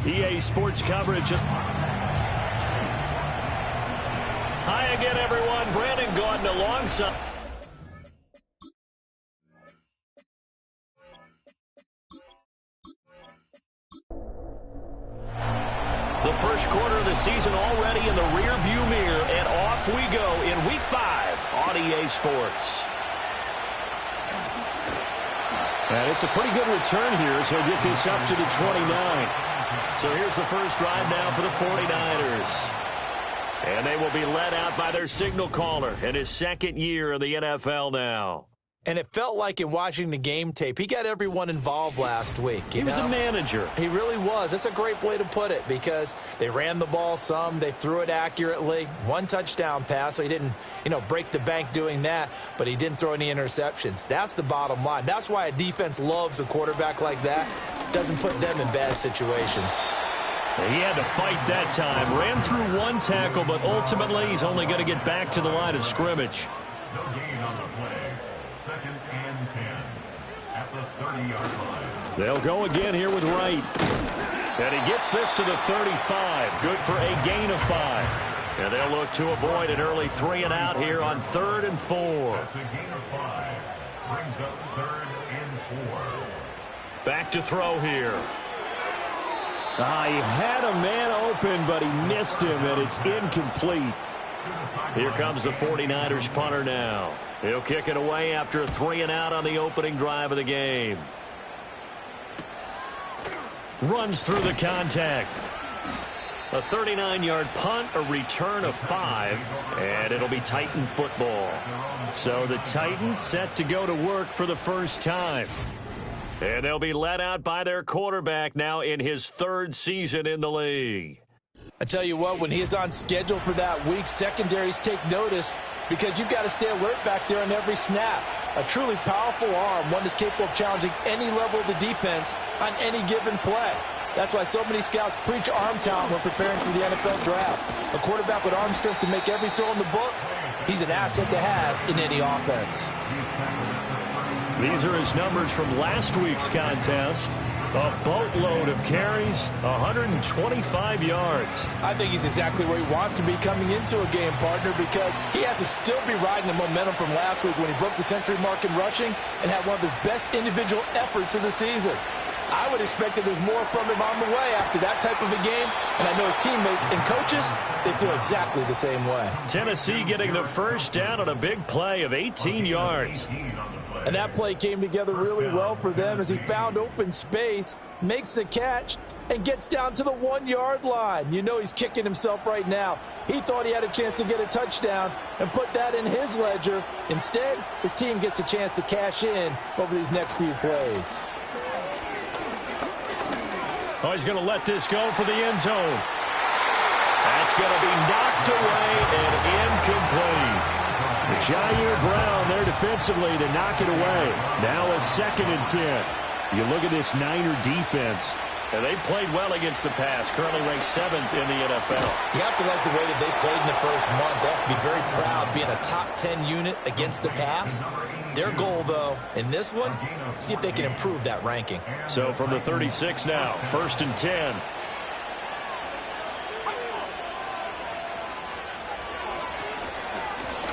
EA Sports coverage. Hi again, everyone. Brandon Gaudin alongside. The first quarter of the season already in the rearview mirror, and off we go in Week 5 on EA Sports. And it's a pretty good return here as he'll get this up to the 29. So here's the first drive now for the 49ers. And they will be led out by their signal caller in his second year in the NFL now. And it felt like in watching the game tape, he got everyone involved last week. He was a manager. He really was. That's a great way to put it because they ran the ball some. They threw it accurately. One touchdown pass, so he didn't, break the bank doing that, but he didn't throw any interceptions. That's the bottom line. That's why a defense loves a quarterback like that. Doesn't put them in bad situations. He had to fight that time. Ran through one tackle, but ultimately he's only going to get back to the line of scrimmage. No gain on the play. 2nd and 10 at the 30-yard line. They'll go again here with Wright. And he gets this to the 35. Good for a gain of 5. And they'll look to avoid an early 3 and out here on 3rd and 4. That's a gain of 5. Brings up 3rd and 4. Back to throw here. He had a man open, but he missed him, and it's incomplete. Here comes the 49ers punter now. He'll kick it away after a 3 and out on the opening drive of the game. Runs through the contact. A 39-yard punt, a return of 5, and it'll be Titan football. So the Titans set to go to work for the first time. And they'll be led out by their quarterback now in his 3rd season in the league. I tell you what, when he is on schedule for that week, secondaries take notice because you've got to stay alert back there on every snap. A truly powerful arm, one that's capable of challenging any level of the defense on any given play. That's why so many scouts preach arm talent when preparing for the NFL draft. A quarterback with arm strength to make every throw in the book, he's an asset to have in any offense. These are his numbers from last week's contest. A boatload of carries, 125 yards. I think he's exactly where he wants to be coming into a game, partner, because he has to still be riding the momentum from last week when he broke the century mark in rushing and had one of his best individual efforts of the season. I would expect that there's more from him on the way after that type of a game, and I know his teammates and coaches, they feel exactly the same way. Tennessee getting the first down on a big play of 18 yards. And that play came together really well for them as he found open space, makes the catch, and gets down to the 1-yard line. You know he's kicking himself right now. He thought he had a chance to get a touchdown and put that in his ledger. Instead, his team gets a chance to cash in over these next few plays. Oh, he's going to let this go for the end zone. That's going to be knocked away and incomplete. Jair Brown there defensively to knock it away. Now a 2nd and 10. You look at this Niner defense. And they played well against the pass. Currently ranked 7th in the NFL. You have to like the way that they played in the first month. They have to be very proud being a top 10 unit against the pass. Their goal, though, in this one, see if they can improve that ranking. So from the 36 now, 1st and 10.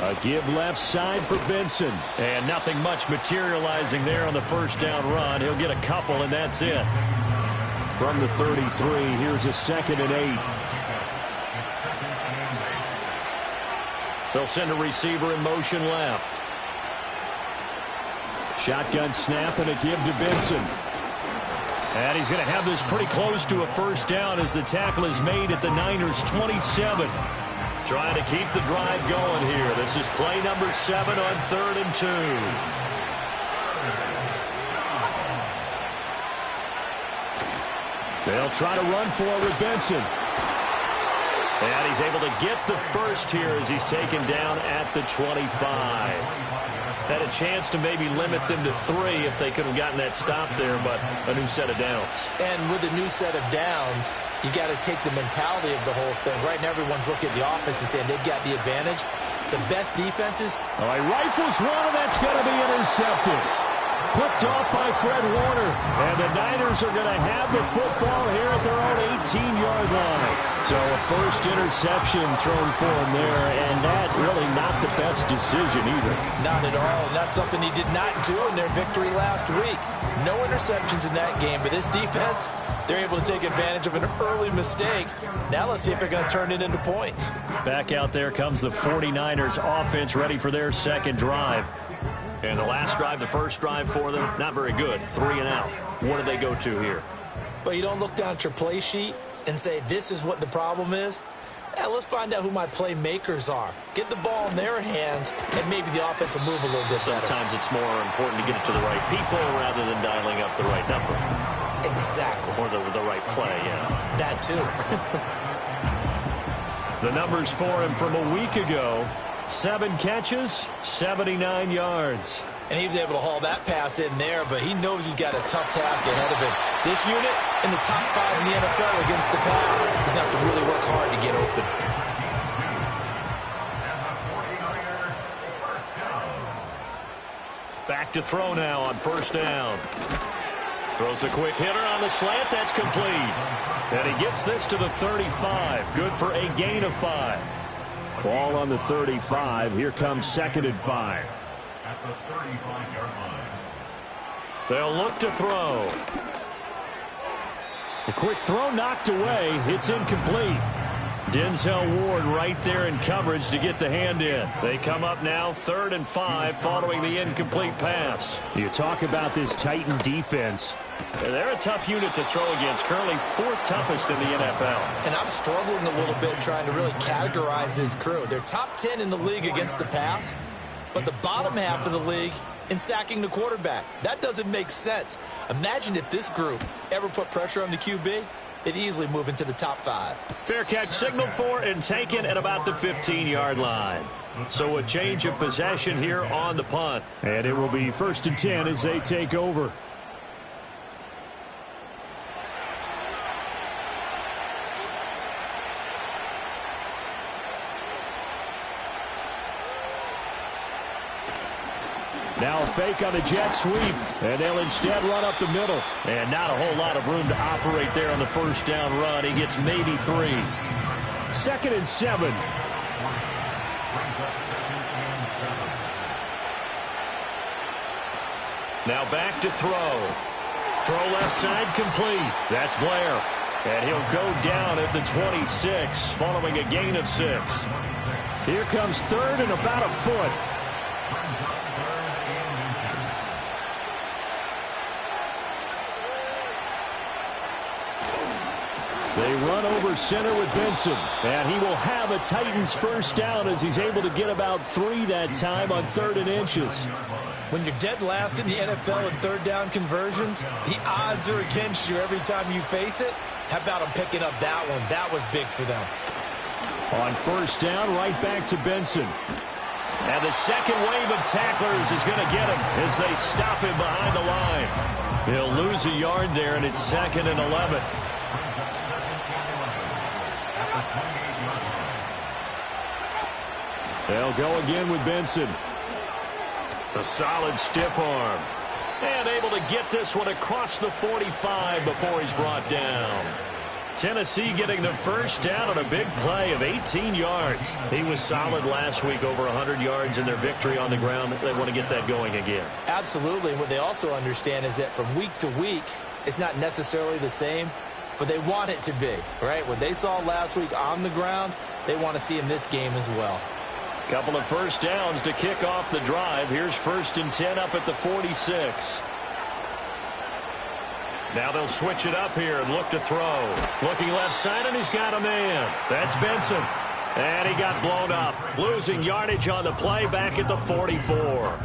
A give left side for Benson. And nothing much materializing there on the first down run. He'll get a couple, and that's it. From the 33, here's a 2nd and 8. They'll send a receiver in motion left. Shotgun snap and a give to Benson. And he's going to have this pretty close to a first down as the tackle is made at the Niners' 27. Trying to keep the drive going here. This is play number 7 on 3rd and 2. They'll try to run for it with Benson. And he's able to get the first here as he's taken down at the 25. Had a chance to maybe limit them to 3 if they could have gotten that stop there, but a new set of downs. And with a new set of downs, you got to take the mentality of the whole thing. Right now, everyone's looking at the offense and saying they've got the advantage. The best defenses. All right, rifles one, and that's going to be intercepted. Picked off by Fred Warner. And the Niners are going to have the football here at their own 18-yard line. So a first interception thrown for him there, and that really not the best decision either. Not at all, and that's something he did not do in their victory last week. No interceptions in that game, but this defense, they're able to take advantage of an early mistake. Now let's see if they're going to turn it into points. Back out there comes the 49ers offense ready for their second drive. And the last drive, the first drive for them, not very good. 3 and out. What do they go to here? Well, you don't look down at your play sheet and say, this is what the problem is. Let's find out who my playmakers are. Get the ball in their hands, and maybe the offense will move a little bit better. Sometimes it's more important to get it to the right people rather than dialing up the right number. Exactly. Or the right play, yeah. That too. The numbers for him from a week ago. 7 catches, 79 yards. And he was able to haul that pass in there, but he knows he's got a tough task ahead of him. This unit in the top 5 in the NFL against the pass. He's going to have to really work hard to get open. Back to throw now on first down. Throws a quick hitter on the slant. That's complete. And he gets this to the 35. Good for a gain of 5. Ball on the 35. Here comes 2nd and 5. At the 35-yard line. They'll look to throw. A quick throw knocked away. It's incomplete. Denzel Ward right there in coverage to get the hand in. They come up now 3rd and 5 following the incomplete pass. You talk about this Titan defense. They're a tough unit to throw against, currently 4th toughest in the NFL. And I'm struggling a little bit trying to really categorize this crew. They're top 10 in the league against the pass, but the bottom half of the league in sacking the quarterback. That doesn't make sense. Imagine if this group ever put pressure on the QB, they'd easily move into the top 5. Fair catch signaled for and taken at about the 15-yard line. So a change of possession here on the punt. And it will be 1st and 10 as they take over. Now a fake on the jet sweep, and they'll instead run up the middle. And not a whole lot of room to operate there on the first down run. He gets maybe 3. 2nd and 7. Now back to throw. Throw left side complete. That's Blair. And he'll go down at the 26 following a gain of 6. Here comes 3rd and about a foot. They run over center with Benson, and he will have a Titans first down as he's able to get about 3 that time on 3rd and inches. When you're dead last in the NFL in 3rd down conversions, the odds are against you every time you face it. How about them picking up that one? That was big for them. On first down, right back to Benson. And the second wave of tacklers is going to get him as they stop him behind the line. He'll lose a yard there, and it's 2nd and 11. They'll go again with Benson. A solid stiff arm. And able to get this one across the 45 before he's brought down. Tennessee getting the first down on a big play of 18 yards. He was solid last week, over 100 yards in their victory on the ground. They want to get that going again. Absolutely. What they also understand is that from week to week, it's not necessarily the same, but they want it to be, right? What they saw last week on the ground, they want to see in this game as well. Couple of first downs to kick off the drive. Here's 1st and 10 up at the 46. Now they'll switch it up here and look to throw. Looking left side, and he's got a man. That's Benson. And he got blown up. Losing yardage on the play back at the 44.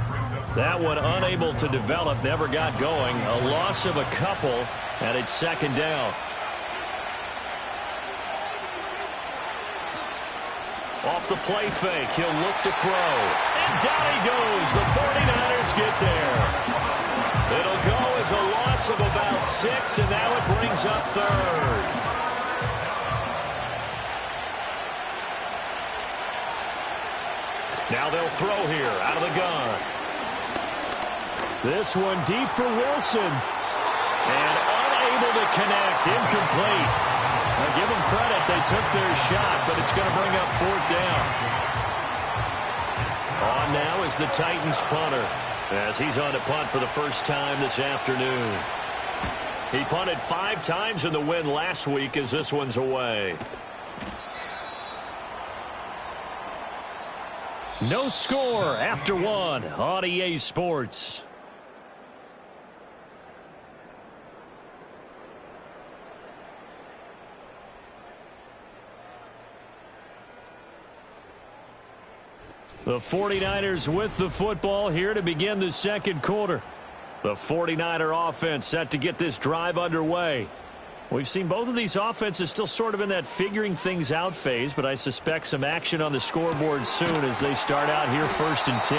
That one unable to develop, never got going. A loss of a couple, and it's 2nd down. Off the play fake, he'll look to throw. And down he goes. The 49ers get there. It'll go as a loss of about 6, and now it brings up 3rd. Now they'll throw here out of the gun. This one deep for Wilson. And unable to connect. Incomplete. Now give them credit. They took their shot, but it's going to bring up 4th down. On now is the Titans punter, as he's on to punt for the first time this afternoon. He punted 5 times in the win last week as this one's away. No score after 1 on EA Sports. The 49ers with the football here to begin the second quarter. The 49er offense set to get this drive underway. We've seen both of these offenses still sort of in that figuring things out phase, but I suspect some action on the scoreboard soon as they start out here 1st and 10.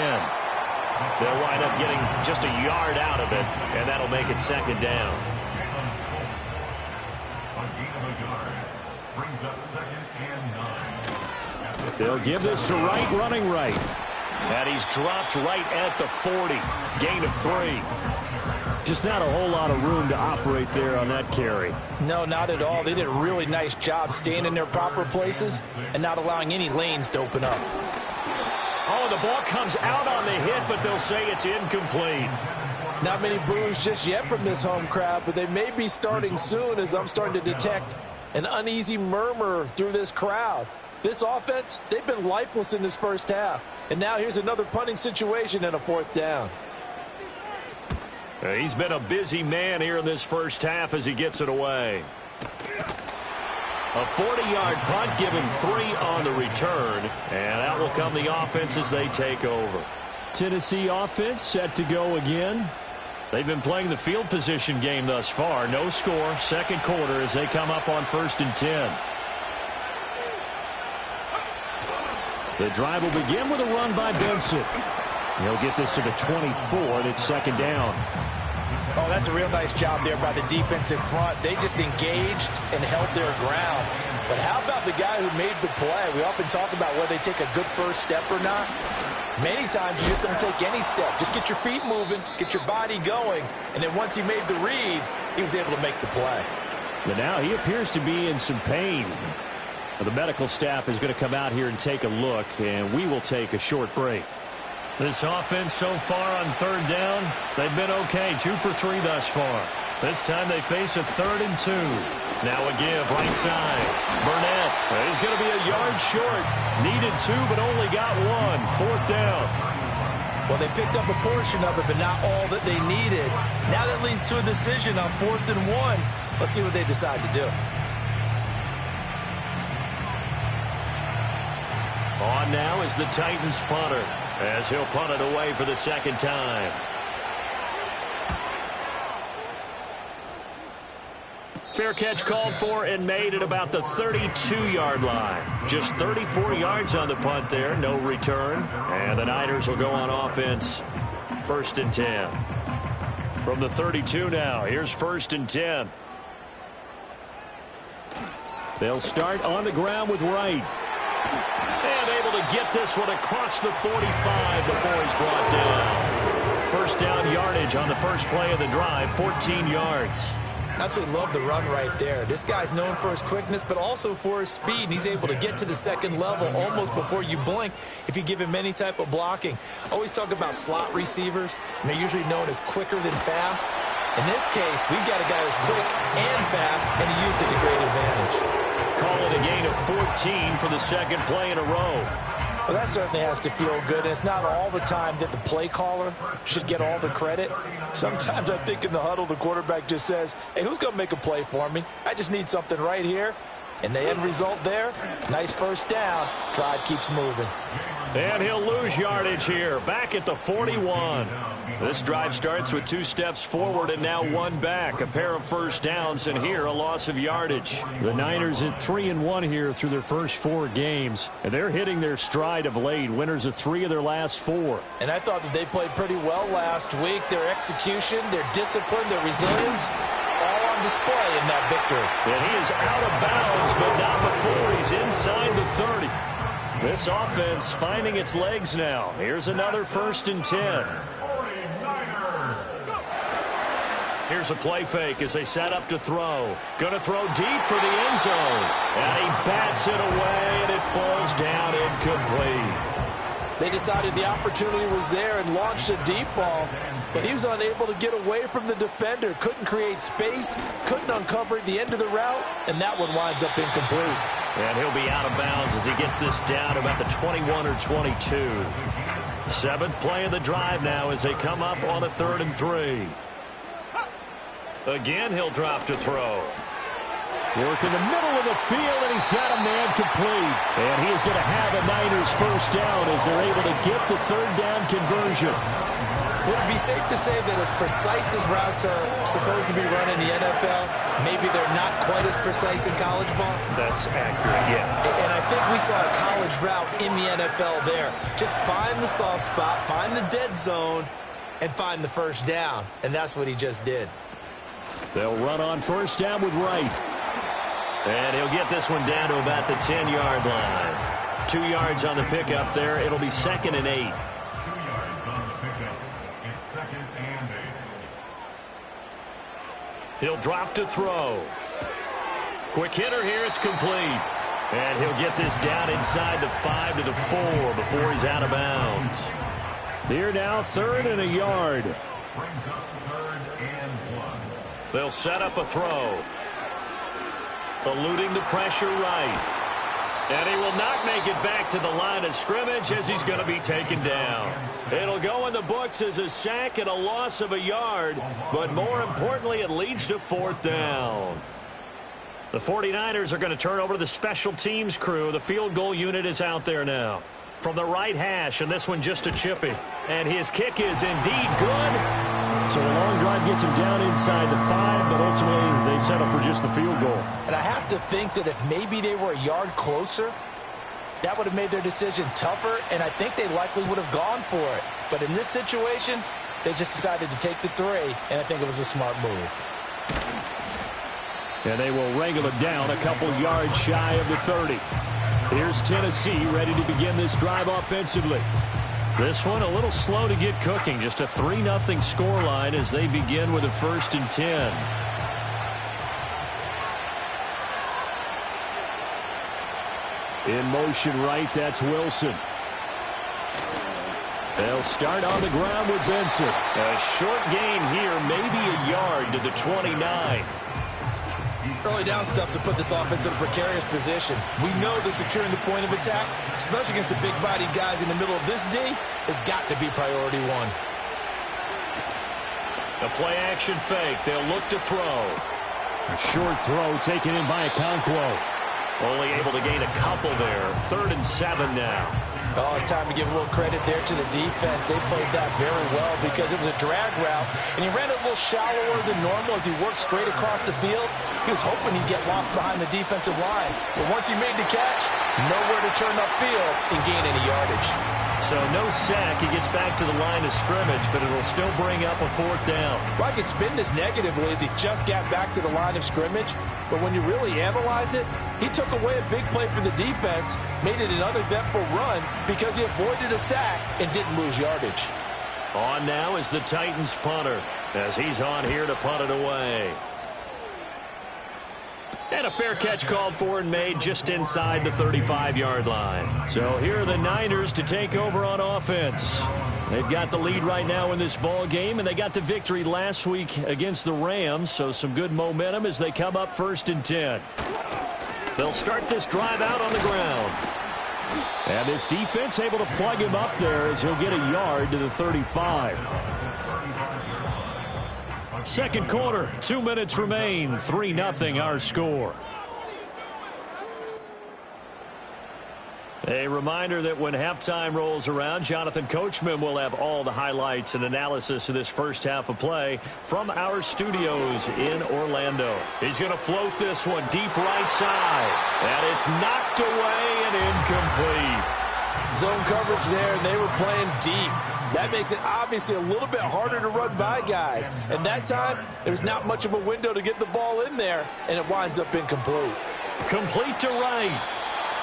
They'll wind up getting just a yard out of it, and that'll make it 2nd down. They'll give this to Wright running right. And he's dropped right at the 40. Gain of 3. Just not a whole lot of room to operate there on that carry. No, not at all. They did a really nice job staying in their proper places and not allowing any lanes to open up. Oh, the ball comes out on the hit, but they'll say it's incomplete. Not many boos just yet from this home crowd, but they may be starting soon as I'm starting to detect an uneasy murmur through this crowd. This offense, they've been lifeless in this first half. And now here's another punting situation and a 4th down. He's been a busy man here in this first half as he gets it away. A 40-yard punt, given 3 on the return. And that will come the offense as they take over. Tennessee offense set to go again. They've been playing the field position game thus far. No score, second quarter as they come up on 1st and 10. The drive will begin with a run by Benson. He'll get this to the 24, and it's 2nd down. Oh, that's a real nice job there by the defensive front. They just engaged and held their ground. But how about the guy who made the play? We often talk about whether they take a good first step or not. Many times you just don't take any step. Just get your feet moving, get your body going, and then once he made the read, he was able to make the play. But now he appears to be in some pain. The medical staff is going to come out here and take a look, and we will take a short break. This offense so far on 3rd down, they've been okay, 2 for 3 thus far. This time they face a 3rd and 2. Now a give, right side. Burnett is going to be a yard short. Needed 2, but only got 1. 4th down. Well, they picked up a portion of it, but not all that they needed. Now that leads to a decision on 4th and 1. Let's see what they decide to do. On now is the Titans punter, as he'll punt it away for the 2nd time. Fair catch called for and made at about the 32-yard line. Just 34 yards on the punt there, no return. And the Niners will go on offense, 1st and 10. From the 32 now, here's 1st and 10. They'll start on the ground with Wright. And able to get this one across the 45 before he's brought down. 1st down yardage on the first play of the drive, 14 yards. Absolutely love the run right there. This guy's known for his quickness, but also for his speed. And he's able to get to the 2nd level almost before you blink if you give him any type of blocking. Always talk about slot receivers, and they're usually known as quicker than fast. In this case, we've got a guy who's quick and fast, and he used it to great advantage. Call it a gain of 14 for the 2nd play in a row. Well, that certainly has to feel good. And it's not all the time that the play caller should get all the credit. Sometimes I think in the huddle, the quarterback just says, hey, who's going to make a play for me? I just need something right here. And the end result there, nice 1st down. Drive keeps moving. And he'll lose yardage here, back at the 41. This drive starts with 2 steps forward and now 1 back. A pair of 1st downs, and here a loss of yardage. The Niners at 3-1 here through their first 4 games. And they're hitting their stride of late, winners of 3 of their last 4. And I thought that they played pretty well last week. Their execution, their discipline, their resilience, all on display in that victory. And he is out of bounds, but not before he's inside the 30. This offense finding its legs now. Here's another 1st and 10. 49ers. Here's a play fake as they set up to throw. Going to throw deep for the end zone. And he bats it away, and it falls down incomplete. They decided the opportunity was there and launched a deep ball, but he was unable to get away from the defender. Couldn't create space, couldn't uncover the end of the route, and that one winds up incomplete. And he'll be out of bounds as he gets this down to about the 21 or 22. Seventh play of the drive now as they come up on a 3rd and 3. Again, he'll drop to throw. Work in the middle of the field, and he's got a man complete. And he is going to have a Niners first down as they're able to get the 3rd down conversion. Would it be safe to say that as precise as routes are supposed to be run in the NFL, maybe they're not quite as precise in college ball? That's accurate, yeah. And I think we saw a college route in the NFL there. Just find the soft spot, find the dead zone, and find the first down. And that's what he just did. They'll run on first down with Wright. And he'll get this one down to about the 10-yard line. 2 yards on the pickup there. It'll be 2nd and 8. 2 yards on the pickup. It's 2nd and 8. He'll drop to throw. Quick hitter here. It's complete. And he'll get this down inside the 5 to the 4 before he's out of bounds. Here now, 3rd and a yard. Brings up 3rd and 1. They'll set up a throw. Eluding the pressure right. And he will not make it back to the line of scrimmage as he's going to be taken down. It'll go in the books as a sack and a loss of a yard, but more importantly, it leads to 4th down. The 49ers are going to turn over to the special teams crew. The field goal unit is out there now. From the right hash, and this one just a chipping. And his kick is indeed good. So a long drive gets him down inside the 5, but ultimately they settle for just the field goal. And I have to think that if maybe they were a yard closer, that would have made their decision tougher, and I think they likely would have gone for it. But in this situation, they just decided to take the 3, and I think it was a smart move. And they will wrangle it down a couple yards shy of the 30. Here's Tennessee ready to begin this drive offensively. This one a little slow to get cooking. Just a 3-0 scoreline as they begin with a 1st and 10. In motion right, that's Wilson. They'll start on the ground with Benson. A short gain here, maybe a yard to the 29. Early down stuff to put this offense in a precarious position. We know that securing the point of attack, especially against the big-bodied guys in the middle of this D, has got to be priority 1. The play-action fake. They'll look to throw. A short throw taken in by Okonkwo. Only able to gain a couple there. 3rd and 7 now. Oh, it's time to give a little credit there to the defense. They played that very well because it was a drag route, and he ran it a little shallower than normal as he worked straight across the field. He was hoping he'd get lost behind the defensive line. But once he made the catch, nowhere to turn upfield and gain any yardage. So no sack. He gets back to the line of scrimmage, but it'll still bring up a 4th down. Well, I could spin this negatively as he just got back to the line of scrimmage. But when you really analyze it, he took away a big play for the defense, made it an uneventful run because he avoided a sack and didn't lose yardage. On now is the Titans punter as he's on here to punt it away. And a fair catch called for and made just inside the 35-yard line. So here are the Niners to take over on offense. They've got the lead right now in this ball game, and they got the victory last week against the Rams, so some good momentum as they come up 1st and 10. They'll start this drive out on the ground. And this defense able to plug him up there as he'll get a yard to the 35. Second quarter, 2 minutes remain. 3-0 our score. A reminder that when halftime rolls around, Jonathan Coachman will have all the highlights and analysis of this first half of play from our studios in Orlando. He's going to float this one deep right side. And it's knocked away and incomplete. Zone coverage there, and they were playing deep. That makes it obviously a little bit harder to run by guys. And that time, there was not much of a window to get the ball in there, and it winds up incomplete. Complete to Wright.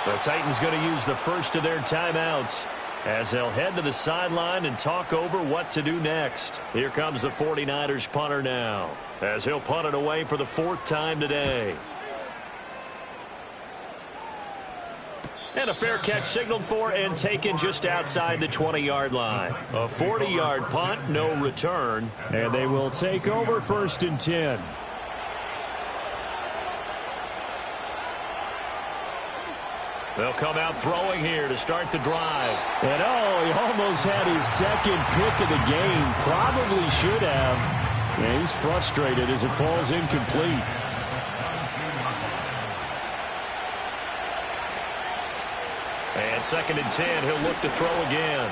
The Titans going to use the first of their timeouts. as they'll head to the sideline and talk over what to do next. Here comes the 49ers punter now, as he'll punt it away for the 4th time today. And a fair catch signaled for and taken just outside the 20-yard line. A 40-yard punt, no return, and they will take over 1st and 10. They'll come out throwing here to start the drive. And he almost had his 2nd pick of the game. Probably should have. Yeah, he's frustrated as it falls incomplete. And 2nd and 10, he'll look to throw again.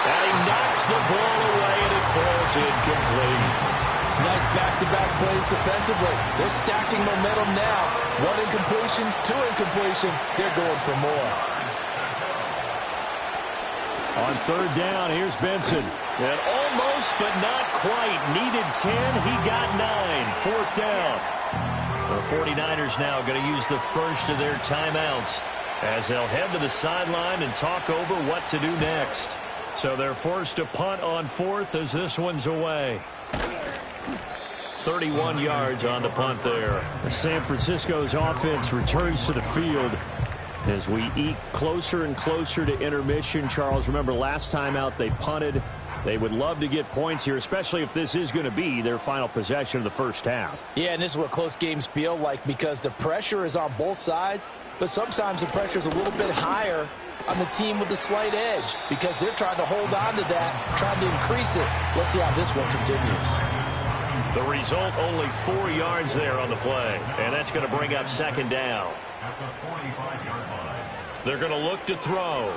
And he knocks the ball away, and it falls incomplete. Nice back-to-back plays defensively. They're stacking momentum now. 1 incompletion, 2 incompletion. They're going for more. On 3rd down, here's Benson. And almost, but not quite. Needed 10, he got 9. 4th down. The 49ers now going to use the first of their timeouts, as they'll head to the sideline and talk over what to do next. So they're forced to punt on 4th as this one's away. 31 yards on the punt there. San Francisco's offense returns to the field as we eat closer and closer to intermission. Charles, remember last time out they punted. They would love to get points here, especially if this is going to be their final possession of the first half. Yeah, and this is what close games feel like, because the pressure is on both sides, but sometimes the pressure is a little bit higher on the team with the slight edge, because they're trying to hold on to that, trying to increase it. Let's see how this one continues. The result, only 4 yards there on the play, and that's going to bring up 2nd down. At the 45-yard line. They're going to look to throw.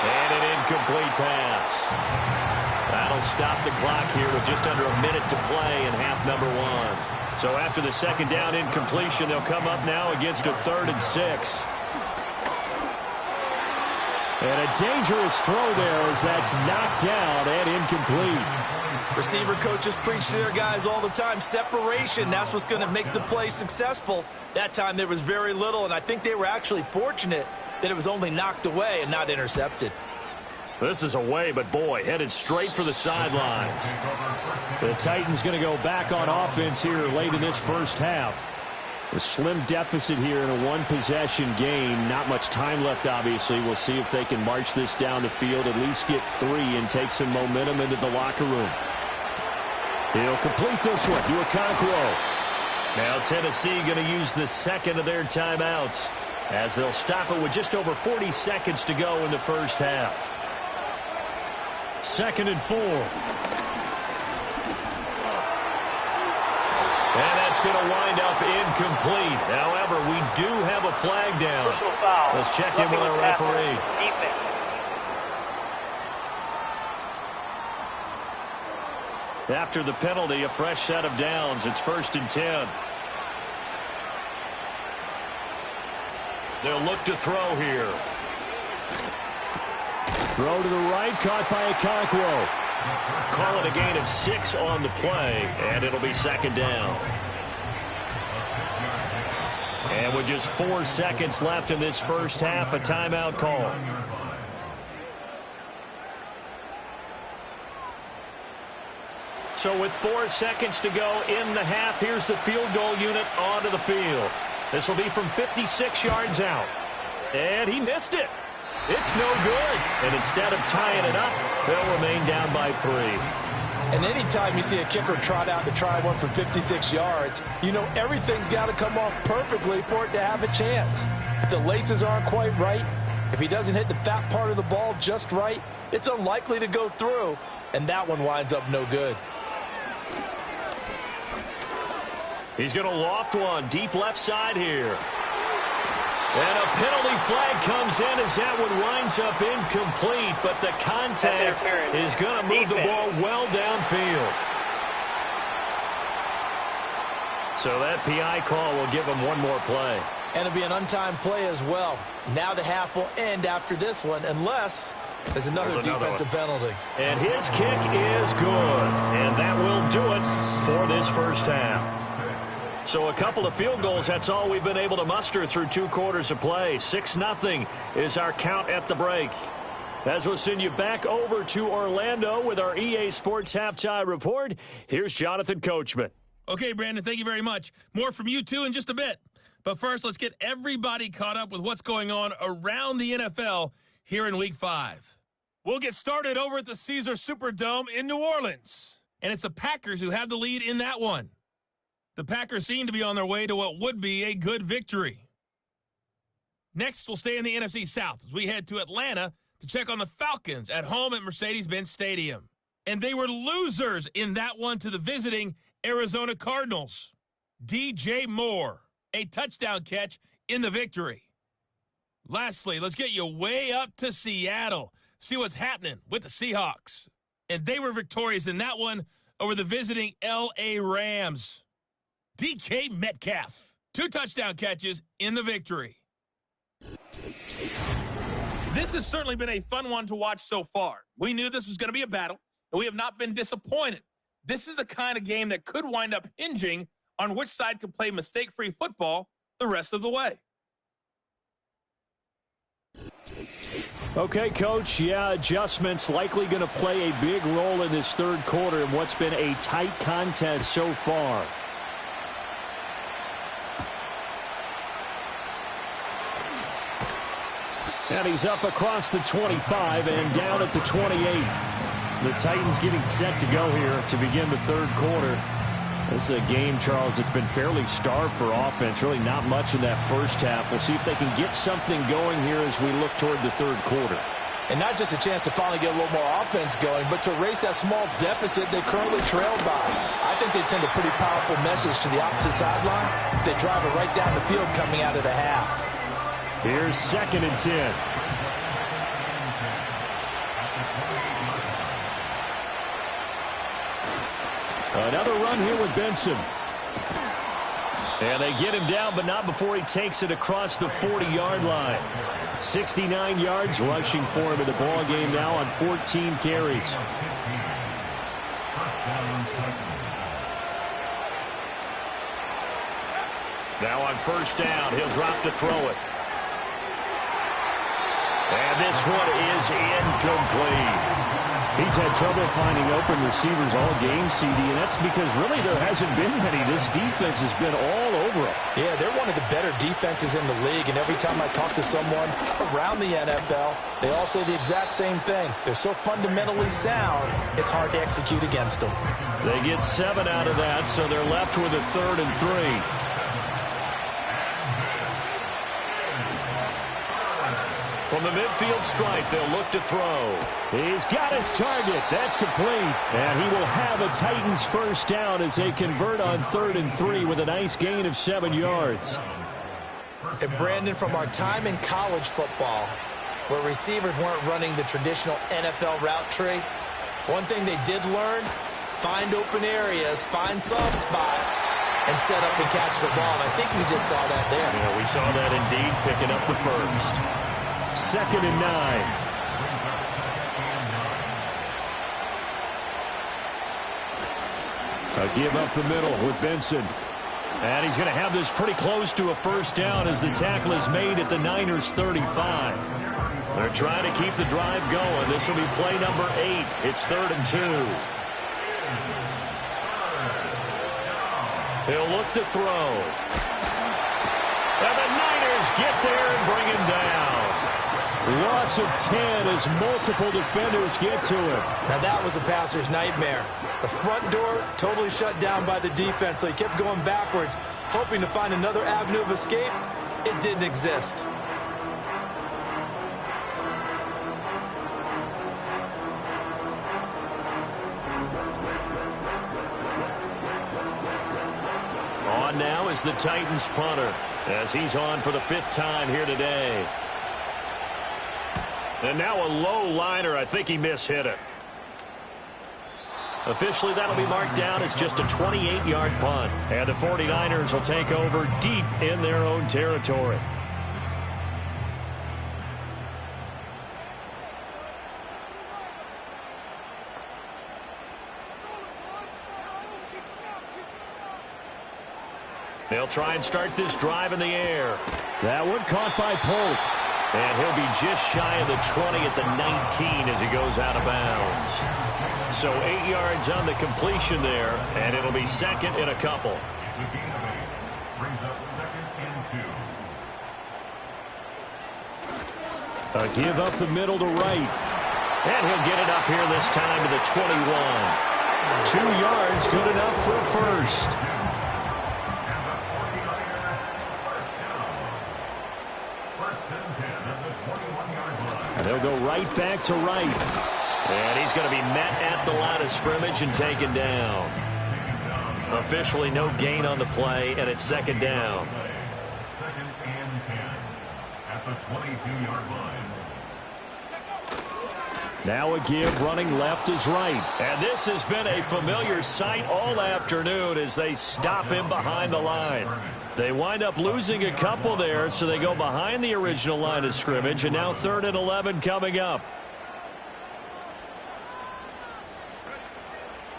And an incomplete pass. That'll stop the clock here with just under a minute to play in half number 1. So after the 2nd down incompletion, they'll come up now against a 3rd and 6. And a dangerous throw there as that's knocked down and incomplete. Receiver coaches preach to their guys all the time. Separation, that's what's going to make the play successful. That time there was very little, and I think they were actually fortunate that it was only knocked away and not intercepted. This is away, but boy, headed straight for the sidelines. The Titans going to go back on offense here late in this first half. A slim deficit here in a 1-possession game. Not much time left, obviously. We'll see if they can march this down the field, at least get 3 and take some momentum into the locker room. He'll complete this one to Okonkwo. Now Tennessee going to use the 2nd of their timeouts, as they'll stop it with just over 40 seconds to go in the first half. 2nd and 4. And that's going to wind up incomplete. However, we do have a flag down. Let's check in with our referee. After the penalty, a fresh set of downs. It's 1st and 10. They'll look to throw here. Throw to the right, caught by Okonkwo. Call it a gain of 6 on the play, and it'll be 2nd down. And with just 4 seconds left in this first half, a timeout call. So with 4 seconds to go in the half, here's the field goal unit onto the field. This will be from 56 yards out. And he missed it. It's no good. And instead of tying it up, they'll remain down by 3. And anytime you see a kicker trot out to try one from 56 yards, you know everything's got to come off perfectly for it to have a chance. If the laces aren't quite right, if he doesn't hit the fat part of the ball just right, it's unlikely to go through. And that one winds up no good. He's going to loft one deep left side here. And a penalty flag comes in as that one winds up incomplete, but the contact is going to move the ball well downfield. So that PI call will give him one more play. And it'll be an untimed play as well. Now the half will end after this one, unless there's another defensive penalty. And his kick is good. And that will do it for this first half. So a couple of field goals, that's all we've been able to muster through 2 quarters of play. 6-0 is our count at the break. As we'll send you back over to Orlando with our EA Sports Halftime Report, here's Jonathan Coachman. Okay, Brandon, thank you very much. More from you, too, in just a bit. But first, let's get everybody caught up with what's going on around the NFL here in Week 5. We'll get started over at the Caesar Superdome in New Orleans. And it's the Packers who have the lead in that one. The Packers seem to be on their way to what would be a good victory. Next, we'll stay in the NFC South as we head to Atlanta to check on the Falcons at home at Mercedes-Benz Stadium. And they were losers in that one to the visiting Arizona Cardinals. DJ Moore, a touchdown catch in the victory. Lastly, let's get you way up to Seattle. See what's happening with the Seahawks. And they were victorious in that one over the visiting L.A. Rams. DK Metcalf, 2 touchdown catches in the victory. This has certainly been a fun one to watch so far. We knew this was going to be a battle, and we have not been disappointed. This is the kind of game that could wind up hinging on which side can play mistake-free football the rest of the way. Okay, Coach, adjustments likely going to play a big role in this third quarter in what's been a tight contest so far. And he's up across the 25 and down at the 28. The Titans getting set to go here to begin the third quarter. This is a game, Charles, that's been fairly starved for offense. Really not much in that first half. We'll see if they can get something going here as we look toward the third quarter. And not just a chance to finally get a little more offense going, but to erase that small deficit they currently trailed by. I think they'd send a pretty powerful message to the opposite sideline if they drive it right down the field coming out of the half. Here's 2nd and 10. Another run here with Benson. And they get him down, but not before he takes it across the 40-yard line. 69 yards rushing for him in the ball game now on 14 carries. Now on first down, he'll drop to throw it. And this one is incomplete. He's had trouble finding open receivers all game, CD, and that's because really there hasn't been many. This defense has been all over him. Yeah, they're one of the better defenses in the league, and every time I talk to someone around the NFL, they all say the exact same thing. They're so fundamentally sound, it's hard to execute against them. They get 7 out of that, so they're left with a 3rd and 3. From the midfield stripe, they'll look to throw. He's got his target. That's complete. And he will have a Titans first down as they convert on 3rd and 3 with a nice gain of 7 yards. And Brandon, from our time in college football, where receivers weren't running the traditional NFL route tree, one thing they did learn, find open areas, find soft spots, and set up and catch the ball. And I think we just saw that there. Yeah, we saw that indeed, picking up the first. 2nd and 9. A give up the middle with Benson. And he's going to have this pretty close to a first down as the tackle is made at the Niners' 35. They're trying to keep the drive going. This will be play number 8. It's 3rd and 2. He'll look to throw. And the Niners get there and bring him down. Loss of 10 as multiple defenders get to him. Now that was a passer's nightmare. The front door totally shut down by the defense, so he kept going backwards, hoping to find another avenue of escape. It didn't exist. On now is the Titans punter as he's on for the 5th time here today. And now a low liner. I think he mishit it. Officially, that'll be marked down as just a 28-yard punt. And the 49ers will take over deep in their own territory. They'll try and start this drive in the air. That one caught by Polk. And he'll be just shy of the 20 at the 19 as he goes out of bounds. So 8 yards on the completion there, and it'll be second and a couple. It's a gain of 8. Brings up second and 2. A give up the middle to right. And he'll get it up here this time to the 21. 2 yards, good enough for a first. And they'll go right back to right. And he's going to be met at the line of scrimmage and taken down. Officially no gain on the play, and it's second down. Second and 10 at the 22-yard line. Now a give, running left is right. And this has been a familiar sight all afternoon as they stop him behind the line. They wind up losing a couple there, so they go behind the original line of scrimmage, and now 3rd and 11 coming up.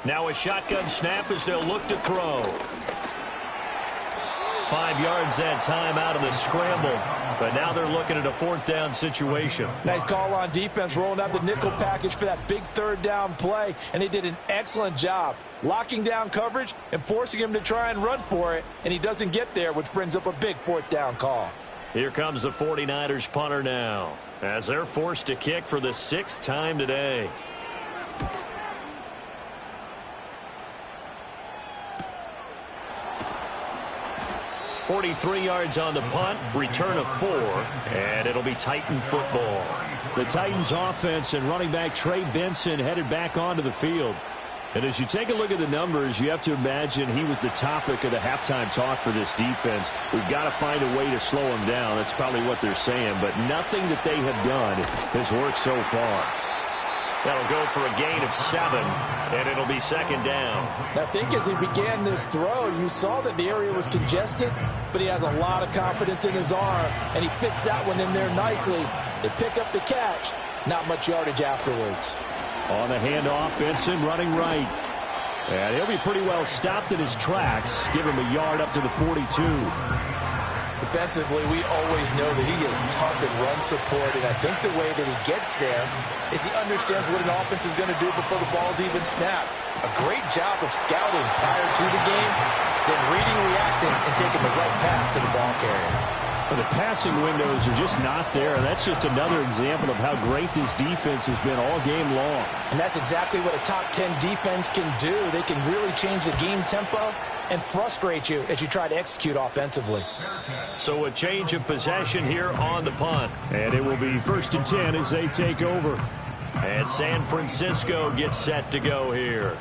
Now a shotgun snap as they'll look to throw. 5 yards that time out of the scramble. But now they're looking at a 4th down situation. Nice call on defense, rolling out the nickel package for that big 3rd down play. And they did an excellent job locking down coverage and forcing him to try and run for it. And he doesn't get there, which brings up a big 4th down call. Here comes the 49ers punter now, as they're forced to kick for the 6th time today. .43 yards on the punt, return of 4, and it'll be Titan football. The Titans offense and running back Trey Benson headed back onto the field. And as you take a look at the numbers, you have to imagine he was the topic of the halftime talk for this defense. We've got to find a way to slow him down. That's probably what they're saying, but nothing that they have done has worked so far. That'll go for a gain of 7, and it'll be second down. I think as he began this throw, you saw that the area was congested, but he has a lot of confidence in his arm, and he fits that one in there nicely. They pick up the catch, not much yardage afterwards. On the handoff, Benson running right. And he'll be pretty well stopped in his tracks. Give him a yard up to the 42. Defensively, we always know that he is tough in run support, and I think the way that he gets there is he understands what an offense is going to do before the ball's even snapped. A great job of scouting prior to the game, then reading, reacting, and taking the right path to the ball carrier. Well, the passing windows are just not there, and that's just another example of how great this defense has been all game long. And that's exactly what a top 10 defense can do. They can really change the game tempo and frustrate you as you try to execute offensively. So a change of possession here on the punt. And it will be 1st and 10 as they take over. And San Francisco gets set to go here.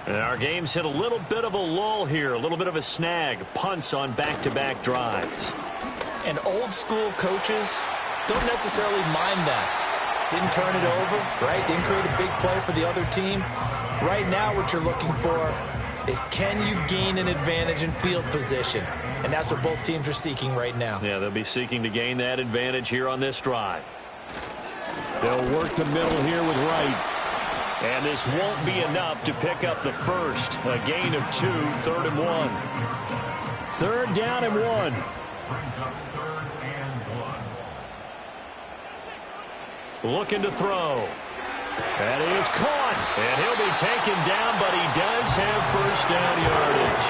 And our game's hit a little bit of a lull here, a little bit of a snag. Punts on back-to-back drives. And old school coaches don't necessarily mind that. Didn't turn it over, right? Didn't create a big play for the other team. Right now what you're looking for is can you gain an advantage in field position? And that's what both teams are seeking right now. Yeah, they'll be seeking to gain that advantage here on this drive. They'll work the middle here with Wright. And this won't be enough to pick up the first. A gain of 2, 3rd and 1. 3rd down and 1. Looking to throw. That is caught. And he'll be taken down, but he does have first down yardage.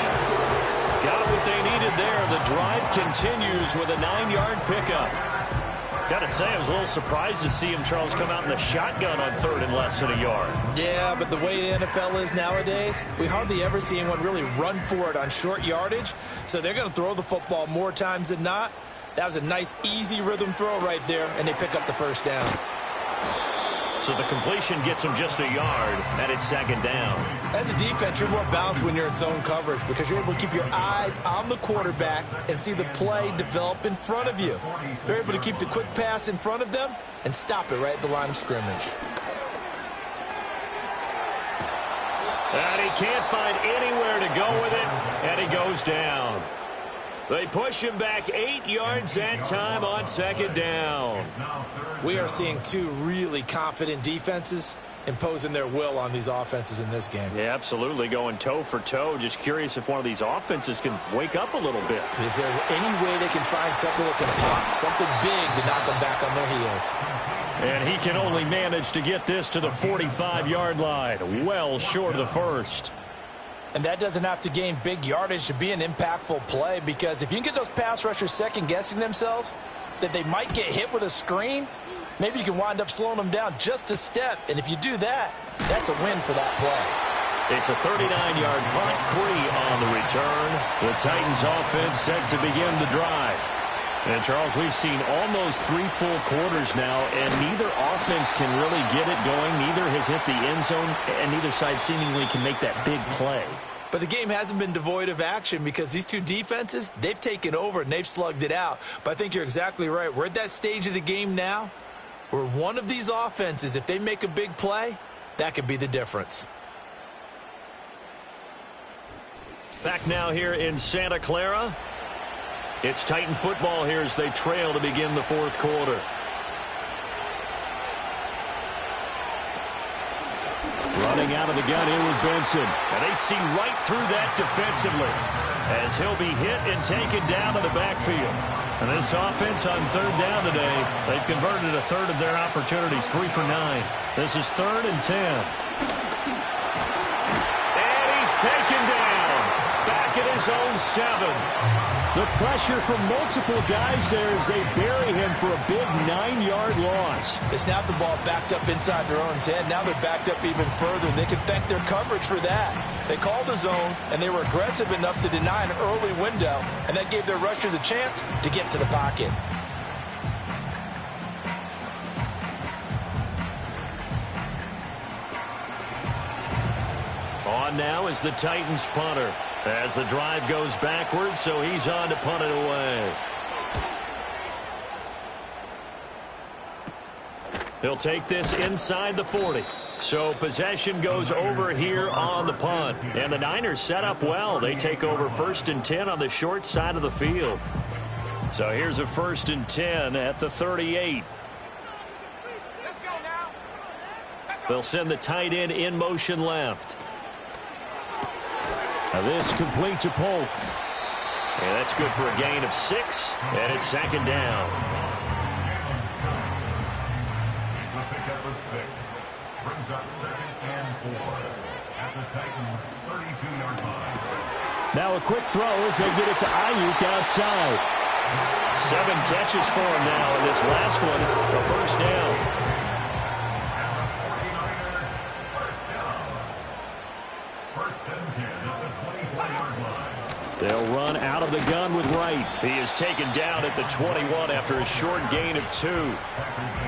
Got what they needed there. The drive continues with a 9-yard pickup. Got to say, I was a little surprised to see him, Charles, come out in the shotgun on 3rd and less than a yard. Yeah, but the way the NFL is nowadays, we hardly ever see anyone really run for it on short yardage. So they're going to throw the football more times than not. That was a nice, easy rhythm throw right there, and they pick up the first down. So the completion gets him just a yard, and it's second down. As a defense, you're more balanced when you're in zone coverage because you're able to keep your eyes on the quarterback and see the play develop in front of you. You're able to keep the quick pass in front of them and stop it right at the line of scrimmage. And he can't find anywhere to go with it, and he goes down. They push him back 8 yards that time on second down. We are seeing two really confident defenses, imposing their will on these offenses in this game. Yeah, absolutely, going toe for toe. Just curious if one of these offenses can wake up a little bit. Is there any way they can find something that can pop, something big to knock them back on their heels? And he can only manage to get this to the 45-yard line, well short of the first. And that doesn't have to gain big yardage to be an impactful play, because if you can get those pass rushers second-guessing themselves, that they might get hit with a screen, maybe you can wind up slowing them down just a step. And if you do that, that's a win for that play. It's a 39-yard punt, 3 on the return. The Titans offense set to begin the drive. And, Charles, we've seen almost 3 full quarters now, and neither offense can really get it going. Neither has hit the end zone, and neither side seemingly can make that big play. But the game hasn't been devoid of action, because these two defenses, they've taken over and they've slugged it out. But I think you're exactly right. We're at that stage of the game now where one of these offenses, if they make a big play, that could be the difference. Back now here in Santa Clara. It's Titan football here as they trail to begin the fourth quarter. Running out of the gun in with Benson. And they see right through that defensively as he'll be hit and taken down to the backfield. And this offense on third down today, they've converted a third of their opportunities, 3 for 9. This is 3rd and 10. And he's taken down back at his own 7. The pressure from multiple guys there as they bury him for a big 9-yard loss. They snapped the ball backed up inside their own 10. Now they're backed up even further, and they can thank their coverage for that. They called the zone, and they were aggressive enough to deny an early window, and that gave their rushers a chance to get to the pocket. On now is the Titans punter as the drive goes backwards, so he's on to punt it away. He'll take this inside the 40. So possession goes over here on the punt. And the Niners set up well. They take over 1st and 10 on the short side of the field. So here's a 1st and 10 at the 38. They'll send the tight end in motion left. Now this complete to Polk. And that's good for a gain of 6. And it's 2nd down. He's a pickup of 6. Brings up 2nd and 4 at the Titans' 32-yard line. Now a quick throw as they get it to Ayuk outside. 7 catches for him now, and this last one, a 1st down. They'll run out of the gun with Wright. He is taken down at the 21 after a short gain of 2.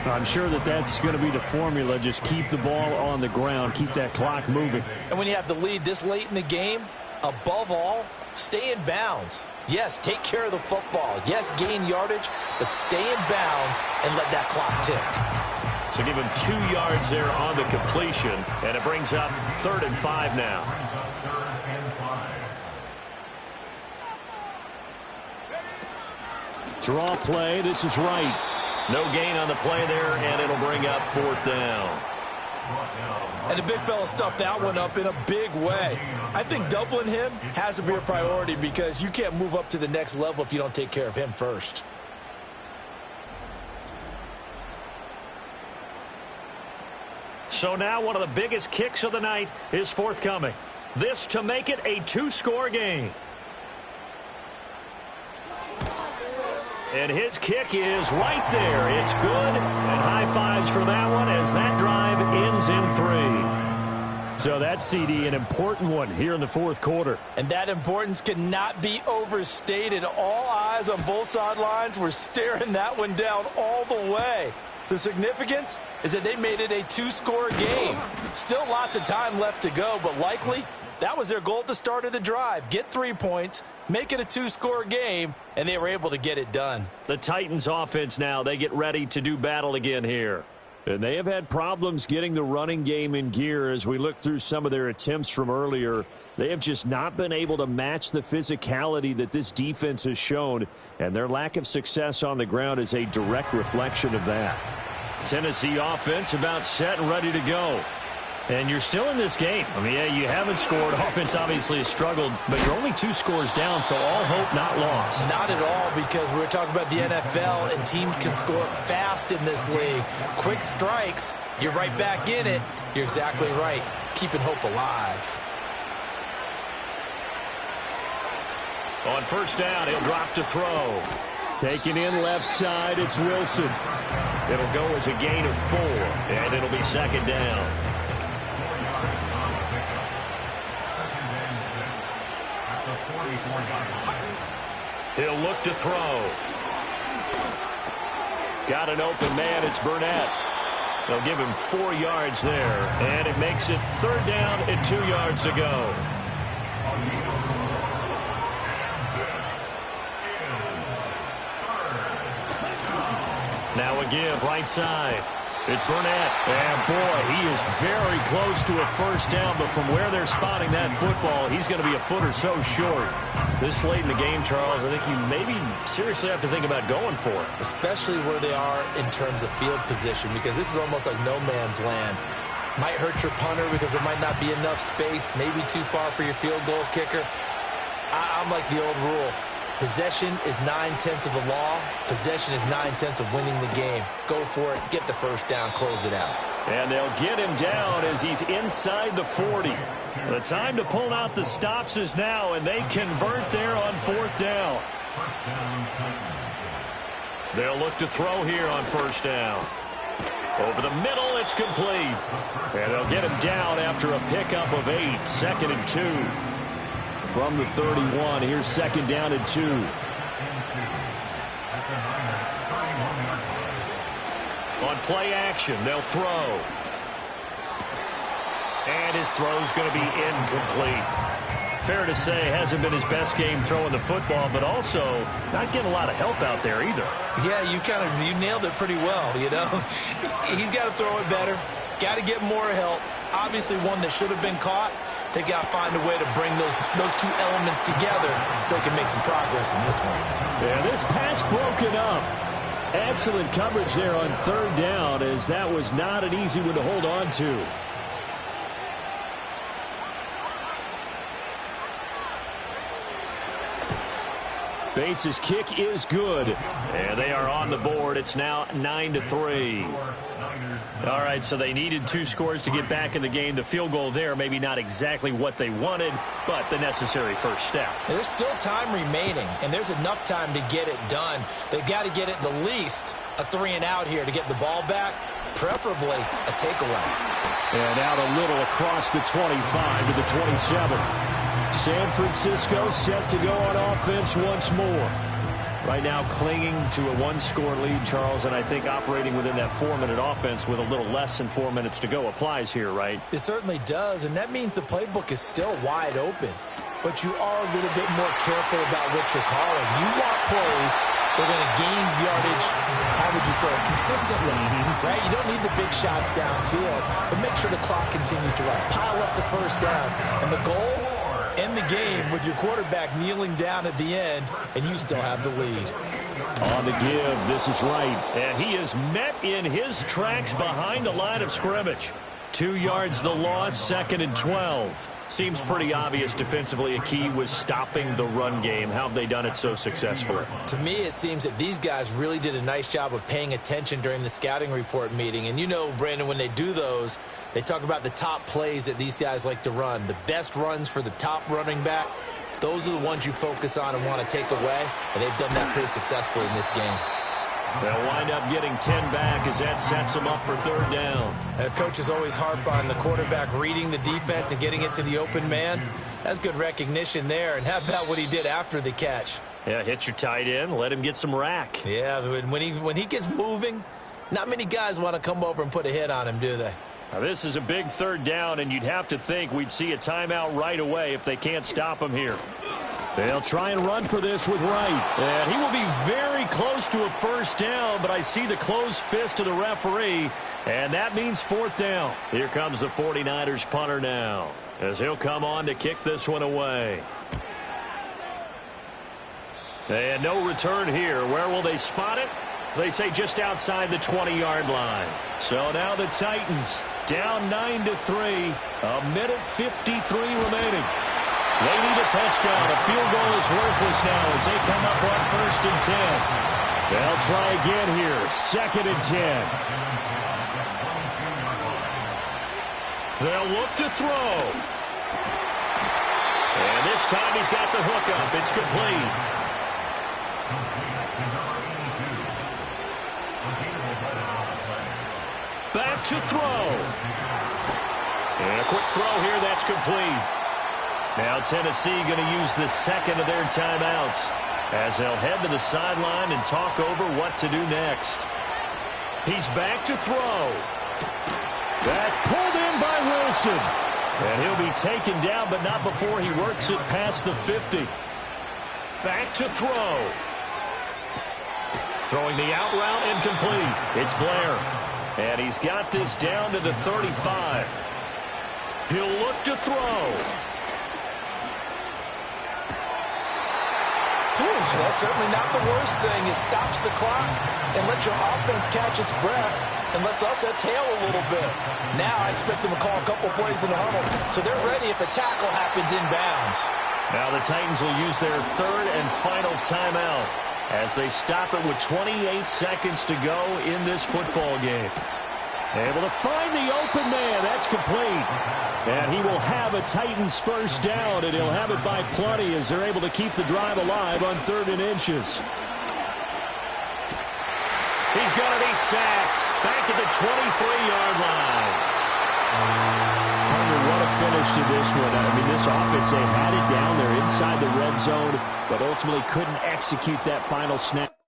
I'm sure that's going to be the formula. Just keep the ball on the ground. Keep that clock moving. And when you have the lead this late in the game, above all, stay in bounds. Yes, take care of the football. Yes, gain yardage, but stay in bounds and let that clock tick. So give him 2 yards there on the completion, and it brings up 3rd and 5 now. Draw play. This is Wright. No gain on the play there, and it'll bring up 4th down. And the big fella stuffed that one up in a big way. I think doubling him has to be a priority, because you can't move up to the next level if you don't take care of him first. So now one of the biggest kicks of the night is forthcoming. This to make it a 2-score game. And his kick is right there. It's good. And high fives for that one as that drive ends in 3. So that's, CD, an important one here in the fourth quarter. And that importance cannot be overstated. All eyes on both sidelines were staring that one down all the way. The significance is that they made it a 2-score game. Still lots of time left to go, but likely that was their goal at the start of the drive. Get 3 points, make it a 2-score game, and they were able to get it done. The Titans offense now, they get ready to do battle again here. And they have had problems getting the running game in gear as we look through some of their attempts from earlier. They have just not been able to match the physicality that this defense has shown, and their lack of success on the ground is a direct reflection of that. Tennessee offense about set and ready to go. And you're still in this game. I mean, yeah, you haven't scored. Offense obviously has struggled, but you're only 2 scores down, so all hope not lost. Not at all, because we're talking about the NFL, and teams can score fast in this league. Quick strikes, you're right back in it. You're exactly right. Keeping hope alive. On first down, he'll drop to throw. Taking in left side, it's Wilson. It'll go as a gain of 4, and it'll be second down. He'll look to throw. Got an open man, it's Burnett. They'll give him 4 yards there, and it makes it third down and 2 yards to go. Now a give, right side. It's Burnett. And, boy, he is very close to a first down, but from where they're spotting that football, he's going to be a foot or so short. This late in the game, Charles, I think you maybe seriously have to think about going for it. Especially where they are in terms of field position, because this is almost like no man's land. Might hurt your punter because there might not be enough space, maybe too far for your field goal kicker. I'm like the old rule. Possession is 9/10 of the law. Possession is 9/10 of winning the game. Go for it. Get the first down. Close it out. And they'll get him down as he's inside the 40. The time to pull out the stops is now, and they convert there on fourth down. They'll look to throw here on first down. Over the middle, it's complete. And they'll get him down after a pickup of 8. 2nd and 2. From the 31, here's second down and 2. On play action, they'll throw. And his throw's going to be incomplete. Fair to say, hasn't been his best game throwing the football, but also not getting a lot of help out there either. Yeah, you nailed it pretty well, you know. He's got to throw it better. Got to get more help. Obviously one that should have been caught. They got to find a way to bring those 2 elements together so they can make some progress in this one. Yeah, this pass broken up. Excellent coverage there on third down, as that was not an easy one to hold on to. Bates' kick is good. And they are on the board. It's now 9-3. All right, so they needed 2 scores to get back in the game. The field goal there, maybe not exactly what they wanted, but the necessary first step. There's still time remaining, and there's enough time to get it done. They've got to get it the least a 3-and-out here to get the ball back, preferably a takeaway. And out a little across the 25 to the 27. San Francisco set to go on offense once more. Right now clinging to a 1-score lead, Charles, and I think operating within that 4-minute offense with a little less than 4 minutes to go applies here, right? It certainly does, and that means the playbook is still wide open. But you are a little bit more careful about what you're calling. You want plays that are going to gain yardage, how would you say, consistently, right? You don't need the big shots downfield, but make sure the clock continues to run. Pile up the first downs, and the goal, end the game with your quarterback kneeling down at the end, and you still have the lead. On the give, this is right. And he is met in his tracks behind the line of scrimmage. 2 yards the loss, 2nd and 12. Seems pretty obvious defensively a key was stopping the run game. How have they done it so successfully? To me, it seems that these guys really did a nice job of paying attention during the scouting report meeting. And you know, Brandon, when they do those, they talk about the top plays that these guys like to run. The best runs for the top running back, those are the ones you focus on and want to take away. And they've done that pretty successfully in this game. They'll wind up getting 10 back as that sets them up for third down. Coaches always harp on the quarterback reading the defense and getting it to the open man. That's good recognition there. And how about what he did after the catch? Yeah, hit your tight end, let him get some rack. Yeah, when he gets moving, not many guys want to come over and put a hit on him, do they? Now, this is a big third down, and you'd have to think we'd see a timeout right away if they can't stop him here. They'll try and run for this with Wright. And he will be very close to a first down, but I see the closed fist of the referee, and that means fourth down. Here comes the 49ers punter now, as he'll come on to kick this one away. And no return here. Where will they spot it? They say just outside the 20-yard line. So now the Titans down 9-3. A minute 53 remaining. They need a touchdown. A field goal is worthless now as they come up on 1st and 10. They'll try again here. 2nd and 10. They'll look to throw. And this time he's got the hook up. It's complete. Back to throw. And a quick throw here. That's complete. Now Tennessee going to use the second of their timeouts as they'll head to the sideline and talk over what to do next. He's back to throw. That's pulled in by Wilson. And he'll be taken down, but not before he works it past the 50. Back to throw. Throwing the out route incomplete. It's Blair. And he's got this down to the 35. He'll look to throw. That's certainly not the worst thing. It stops the clock and lets your offense catch its breath and lets us exhale a little bit. Now I expect them to call a couple plays in the huddle, so they're ready if a tackle happens inbounds. Now the Titans will use their 3rd and final timeout as they stop it with 28 seconds to go in this football game. Able to find the open man. That's complete. And he will have a Titans first down, and he'll have it by plenty as they're able to keep the drive alive on 3rd and inches. He's going to be sacked back at the 23-yard line. What a finish to this one. I mean, this offense, they had it down there inside the red zone, but ultimately couldn't execute that final snap.